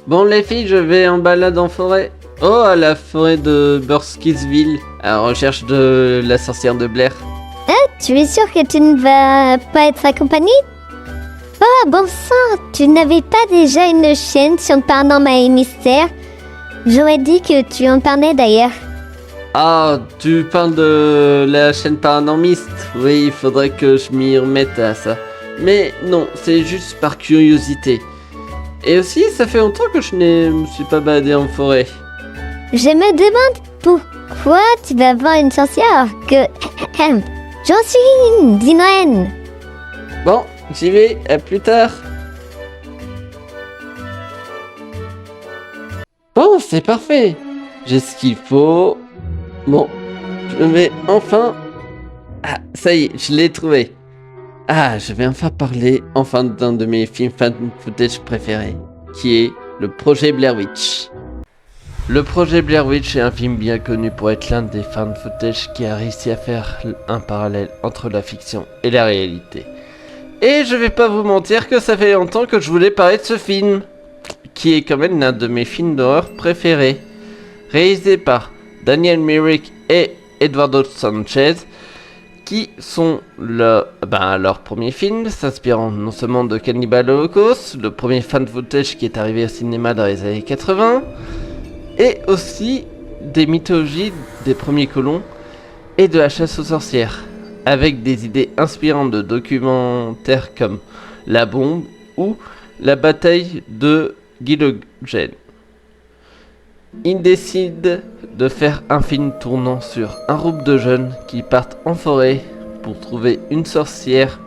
Bon les filles, je vais en balade en forêt. Oh, à la forêt de Burskittsville, à la recherche de la sorcière de Blair. Tu es sûr que tu ne vas pas être accompagné? Oh, bon sang, tu n'avais pas déjà une chaîne sur Paranormal et Mystère? J'aurais dit que tu en parlais d'ailleurs. Ah, tu parles de la chaîne Paranormiste? Oui, il faudrait que je m'y remette à ça. Mais non, c'est juste par curiosité. Et aussi, ça fait longtemps que je ne me suis pas baladé en forêt. Je me demande pourquoi tu vas voir une sorcière que... J'en suis une, dis Noël. Bon, j'y vais, à plus tard. Bon, c'est parfait. J'ai ce qu'il faut. Bon, je vais enfin... Ah, ça y est, je l'ai trouvé. Ah, je vais enfin parler d'un de mes films fan footage préférés, qui est le projet Blair Witch. Le projet Blair Witch est un film bien connu pour être l'un des fan footage qui a réussi à faire un parallèle entre la fiction et la réalité. Et je vais pas vous mentir que ça fait longtemps que je voulais parler de ce film, qui est quand même l'un de mes films d'horreur préférés. Réalisé par Daniel Myrick et Eduardo Sanchez, qui sont leur premier film, s'inspirant non seulement de Cannibal Holocaust, le premier fan footage qui est arrivé au cinéma dans les années 80, et aussi des mythologies des premiers colons et de la chasse aux sorcières, avec des idées inspirantes de documentaires comme La Bombe ou La bataille de Gilogène. Il décide de faire un film tournant sur un groupe de jeunes qui partent en forêt pour trouver une sorcière.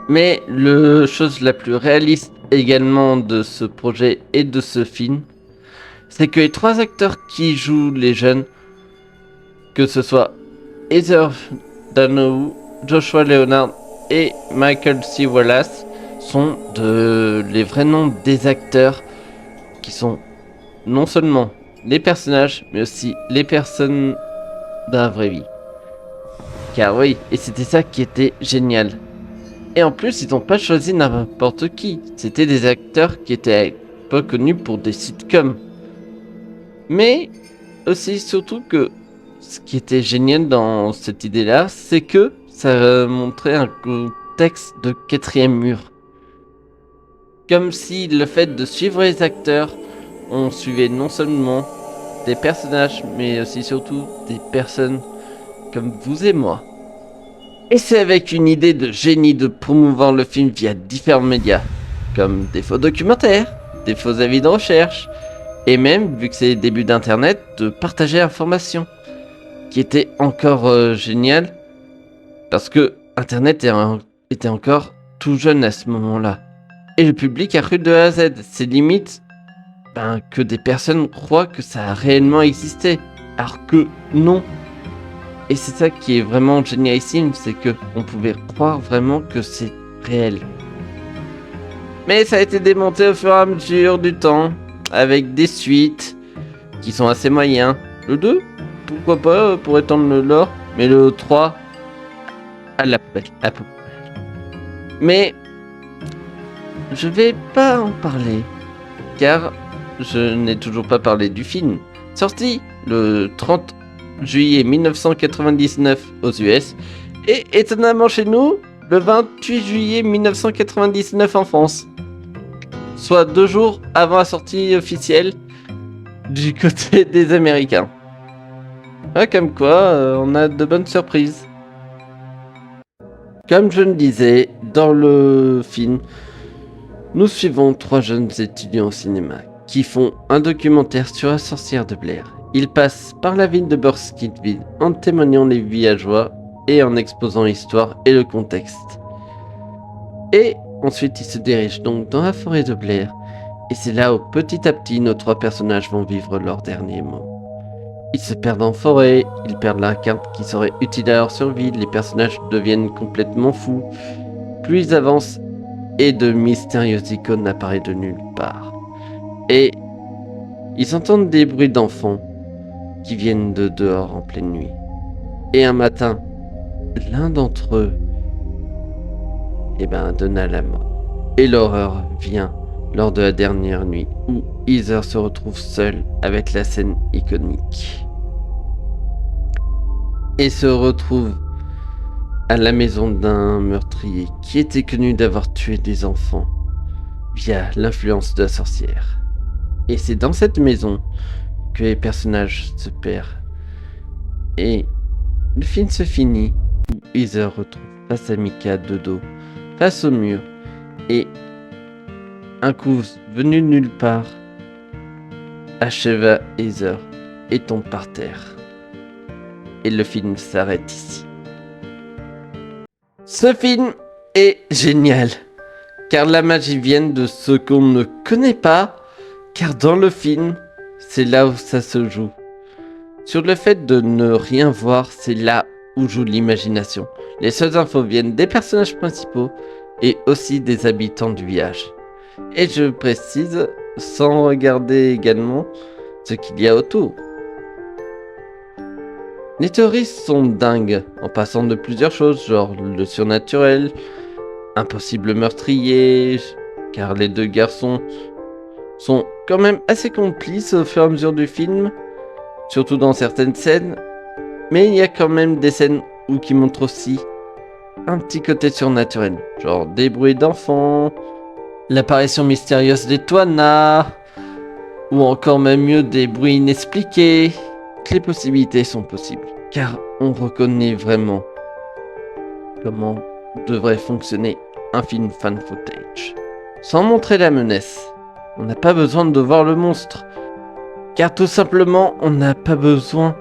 Mais la chose la plus réaliste également de ce projet et de ce film, c'est que les trois acteurs qui jouent les jeunes, que ce soit Heather Danow, Joshua Leonard et Michael C. Wallace, sont les vrais noms des acteurs qui sont non seulement les personnages, mais aussi les personnes de la vraie vie. Car oui, et c'était ça qui était génial. Et en plus, ils n'ont pas choisi n'importe qui. C'était des acteurs qui étaient pas connus pour des sitcoms. Mais aussi, surtout que ce qui était génial dans cette idée-là, c'est que ça montrait un contexte de quatrième mur. Comme si le fait de suivre les acteurs, on suivait non seulement des personnages, mais aussi surtout des personnes comme vous et moi. Et c'est avec une idée de génie de promouvoir le film via différents médias, comme des faux documentaires, des faux avis de recherche, et même, vu que c'est les débuts d'internet, de partager l'information, qui était encore génial, parce que internet était encore tout jeune à ce moment-là. Et le public a cru de A à Z, c'est limite que des personnes croient que ça a réellement existé, alors que non. Et c'est ça qui est vraiment génialissime, c'est que on pouvait croire vraiment que c'est réel. Mais ça a été démonté au fur et à mesure du temps, avec des suites qui sont assez moyens. Le 2, pourquoi pas, pour étendre le lore, mais le 3, à la poubelle. Mais je vais pas en parler, car je n'ai toujours pas parlé du film. Sorti le 30 juillet 1999 aux US, et étonnamment chez nous, le 28 juillet 1999 en France. Soit 2 jours avant la sortie officielle du côté des Américains. Ah, comme quoi, on a de bonnes surprises. Comme je le disais, dans le film, nous suivons 3 jeunes étudiants au cinéma qui font un documentaire sur la sorcière de Blair. Ils passent par la ville de Burskittsville en témoignant les villageois et en exposant l'histoire et le contexte. Et ensuite, ils se dirigent donc dans la forêt de Blair. Et c'est là où petit à petit nos 3 personnages vont vivre leurs derniers mots. Ils se perdent en forêt, ils perdent la carte qui serait utile à leur survie, les personnages deviennent complètement fous. Plus ils avancent, et de mystérieuses icônes apparaissent de nulle part. Et ils entendent des bruits d'enfants qui viennent de dehors en pleine nuit. Et un matin, l'un d'entre eux donna la mort. Et l'horreur vient lors de la dernière nuit où Heather se retrouve seule avec la scène iconique. Et se retrouve à la maison d'un meurtrier qui était connu d'avoir tué des enfants via l'influence de la sorcière. Et c'est dans cette maison que les personnages se perdent. Et le film se finit où Heather retrouve face à Micah de dos, face au mur, et un coup venu de nulle part acheva Heather et tombe par terre. Et le film s'arrête ici. Ce film est génial, car la magie vient de ce qu'on ne connaît pas, car dans le film, c'est là où ça se joue. Sur le fait de ne rien voir, c'est là où joue l'imagination. Les seules infos viennent des personnages principaux et aussi des habitants du village. Et je précise, sans regarder également ce qu'il y a autour. Les théories sont dingues, en passant de plusieurs choses, genre le surnaturel, un possible meurtrier, car les deux garçons sont quand même assez complices au fur et à mesure du film, surtout dans certaines scènes, mais il y a quand même des scènes qui montrent aussi un petit côté surnaturel, genre des bruits d'enfants, l'apparition mystérieuse des Twana, ou encore même mieux des bruits inexpliqués. Les possibilités sont possibles, car on reconnaît vraiment comment devrait fonctionner un film fan footage. Sans montrer la menace, on n'a pas besoin de voir le monstre, car tout simplement on n'a pas besoin.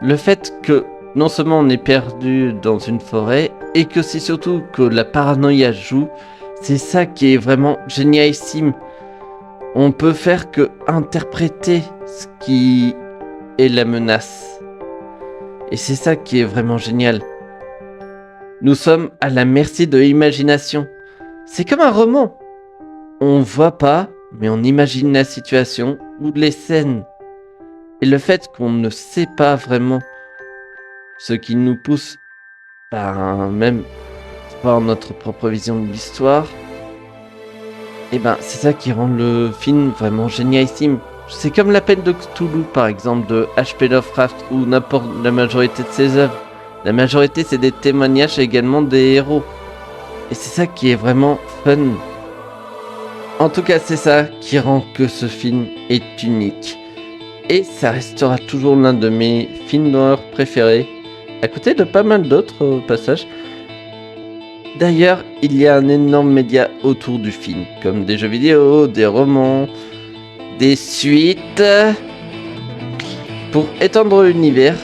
Le fait que non seulement on est perdu dans une forêt, et que c'est surtout que la paranoïa joue, c'est ça qui est vraiment génialissime. On peut faire que interpréter ce qui est la menace. Et c'est ça qui est vraiment génial. Nous sommes à la merci de l'imagination. C'est comme un roman. On voit pas, mais on imagine la situation ou les scènes. Et le fait qu'on ne sait pas vraiment ce qui nous pousse même par notre propre vision de l'histoire, et c'est ça qui rend le film vraiment génialissime. C'est comme l'appel de Cthulhu par exemple de H.P. Lovecraft ou n'importe la majorité de ses œuvres. La majorité c'est des témoignages également des héros. Et c'est ça qui est vraiment fun. En tout cas c'est ça qui rend que ce film est unique. Et ça restera toujours l'un de mes films d'horreur préférés, à côté de pas mal d'autres au passage. D'ailleurs, il y a un énorme média autour du film, comme des jeux vidéo, des romans, des suites, pour étendre l'univers,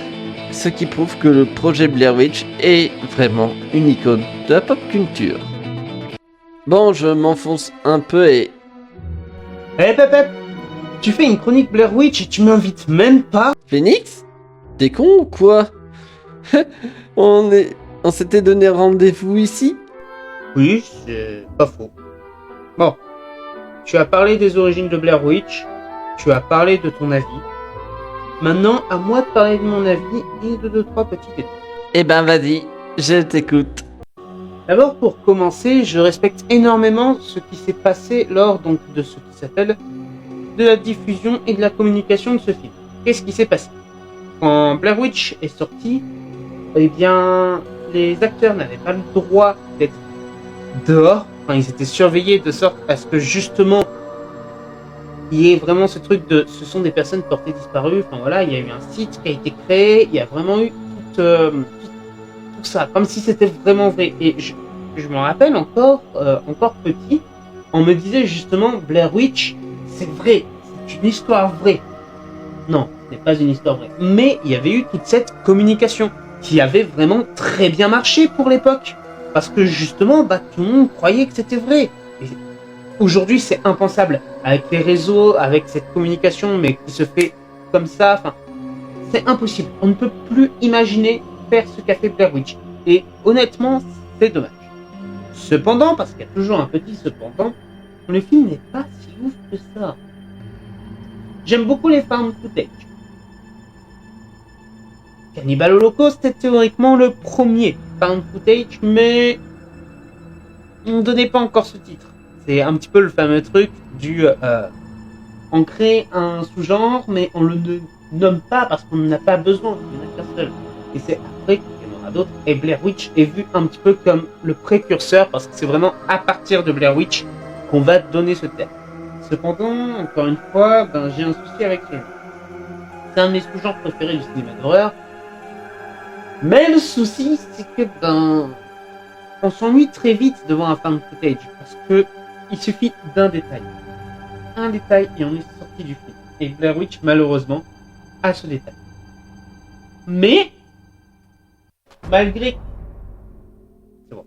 ce qui prouve que le projet Blair Witch est vraiment une icône de la pop culture. Bon, je m'enfonce un peu et... Hé Pep, tu fais une chronique Blair Witch et tu m'invites même pas? Phoenix? T'es con ou quoi? On s'était donné rendez-vous ici? Oui, c'est pas faux. Bon, tu as parlé des origines de Blair Witch, tu as parlé de ton avis. Maintenant, à moi de parler de mon avis et de 2-3 petits détails. Vas-y, je t'écoute. D'abord, pour commencer, je respecte énormément ce qui s'est passé lors de ce qui s'appelle de la diffusion et de la communication de ce film. Qu'est-ce qui s'est passé? Quand Blair Witch est sorti, eh bien, les acteurs n'avaient pas le droit d'être dehors. Enfin, ils étaient surveillés de sorte à ce que justement, il y ait vraiment ce truc de, ce sont des personnes portées disparues. Enfin voilà, il y a eu un site qui a été créé, il y a vraiment eu tout ça, comme si c'était vraiment vrai. Et je me rappelle encore petit, on me disait justement Blair Witch, c'est vrai, c'est une histoire vraie. Non, ce n'est pas une histoire vraie. Mais il y avait eu toute cette communication qui avait vraiment très bien marché pour l'époque. Parce que justement, tout le monde croyait que c'était vrai. Et aujourd'hui, c'est impensable. Avec les réseaux, avec cette communication, mais qui se fait comme ça, enfin, c'est impossible. On ne peut plus imaginer faire ce qu'a fait Blair Witch. Et honnêtement, c'est dommage. Cependant, parce qu'il y a toujours un petit cependant, le film n'est pas si ouf que ça. J'aime beaucoup les found footage. Cannibal Holocaust est théoriquement le premier found footage, mais on ne donnait pas encore ce titre. C'est un petit peu le fameux truc du... on crée un sous-genre, mais on le nomme pas parce qu'on n'en a pas besoin, il n'y en a qu'un seul. Et c'est après qu'il y en aura d'autres. Et Blair Witch est vu un petit peu comme le précurseur, parce que c'est vraiment à partir de Blair Witch qu'on va donner ce terme. Cependant, encore une fois, j'ai un souci avec celui-là. C'est un de mes sous-genres préférés du cinéma d'horreur. Mais le souci, c'est que on s'ennuie très vite devant un fan footage, parce que il suffit d'un détail. Un détail et on est sorti du film. Et Blair Witch, malheureusement, a ce détail. Mais, malgré... C'est bon.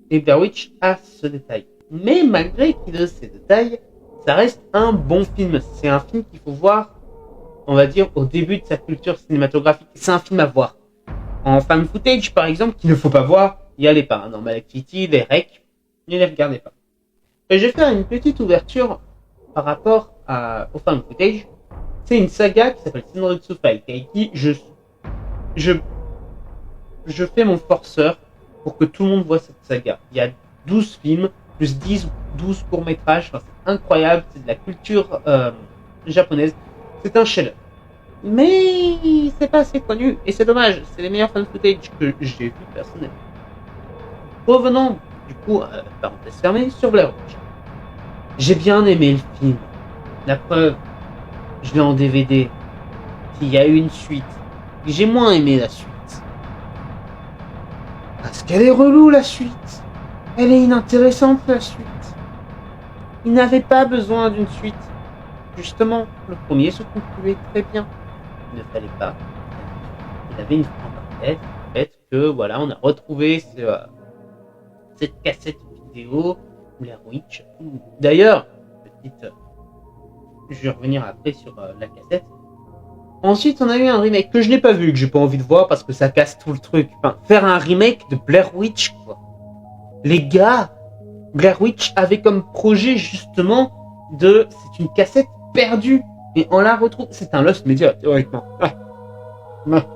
Et Blair Witch a ce détail. Mais malgré qu'il ait ces détails, ça reste un bon film. C'est un film qu'il faut voir, on va dire, au début de sa culture cinématographique. C'est un film à voir. En fan footage, par exemple, qu'il ne faut pas voir, il y a les Paranormal Activity, les REC, ne les regardez pas. Et je vais faire une petite ouverture par rapport au fan footage. C'est une saga qui s'appelle Senrutsu Faikeiki. Je fais mon forceur pour que tout le monde voit cette saga. Il y a 12 films, plus 12 courts-métrages. Enfin, c'est incroyable, c'est de la culture japonaise. C'est un chef-d'œuvre. Mais c'est pas assez connu, et c'est dommage. C'est les meilleurs fan footage que j'ai vus personnellement. Revenons, du coup, parenthèse fermée, sur Blair Witch. J'ai bien aimé le film. La preuve, je l'ai en DVD. Il y a eu une suite. J'ai moins aimé la suite. Parce qu'elle est relou, la suite. Elle est inintéressante, la suite. Il n'avait pas besoin d'une suite. Justement, le premier se concluait très bien. Il ne fallait pas. Il avait une fin parfaite. Le fait que, voilà, on a retrouvé cette cassette vidéo, Blair Witch. D'ailleurs, je vais revenir après sur la cassette. Ensuite, on a eu un remake que je n'ai pas vu, que j'ai pas envie de voir parce que ça casse tout le truc. Enfin, faire un remake de Blair Witch, quoi. Les gars, Blair Witch avait comme projet justement c'est une cassette perdue et on la retrouve. C'est un Lost Media théoriquement. Merci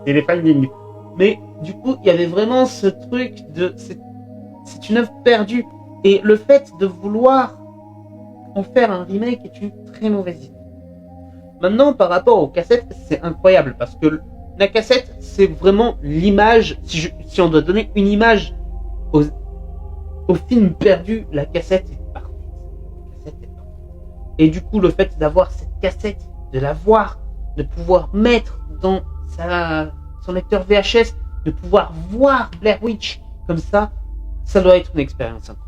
les findings. Mais du coup, il y avait vraiment ce truc c'est une œuvre perdue et le fait de vouloir en faire un remake est une très mauvaise idée. Maintenant, par rapport aux cassettes, c'est incroyable parce que la cassette, c'est vraiment l'image. Si on doit donner une image au film perdu, la cassette est parfaite. Et du coup, le fait d'avoir cette cassette, de la voir, de pouvoir mettre dans son lecteur VHS, de pouvoir voir Blair Witch comme ça doit être une expérience incroyable.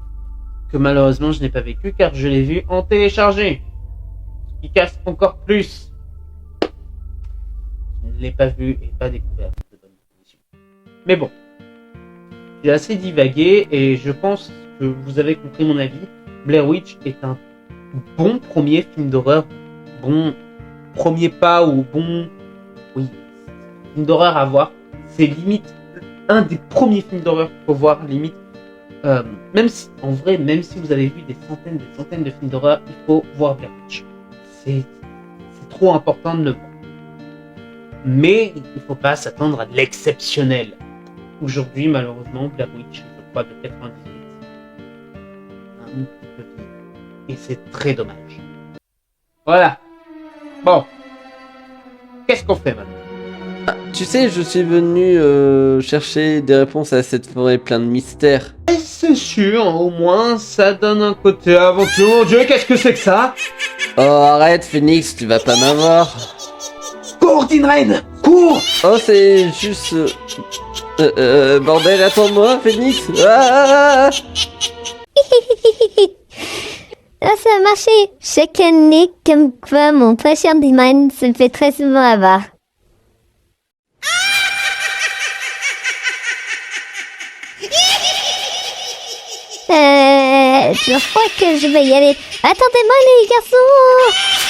Que malheureusement, je n'ai pas vécu car je l'ai vu en téléchargé. Ce qui casse encore plus. Je ne l'ai pas vu et pas découvert de bonnes conditions. Mais bon. J'ai assez divagué et je pense que vous avez compris mon avis. Blair Witch est un bon premier film d'horreur. Bon premier pas ou bon... Oui, film d'horreur à voir. C'est limite un des premiers films d'horreur qu'il faut voir, limite. Même si vous avez vu des centaines de films d'horreur, il faut voir Blair Witch. C'est trop important de le voir. Mais il ne faut pas s'attendre à de l'exceptionnel. Aujourd'hui, malheureusement, Blair Witch, je crois, de 98, un petit peu vieilli. Et c'est très dommage. Voilà. Bon. Qu'est-ce qu'on fait maintenant ? Tu sais, je suis venu chercher des réponses à cette forêt pleine de mystères. Et c'est sûr, au moins, ça donne un côté aventure. Mon Dieu, qu'est-ce que c'est que ça ? Oh, arrête, Phoenix, tu vas pas m'avoir. Cours, Tinrain ! Cours ! Oh, c'est juste... bordel, attends-moi, Phoenix. Ah Ah, ça a marché. Chaque année, comme quoi mon prochain Dimane se fait très souvent avoir. Je crois que je vais y aller. Attendez-moi les garçons.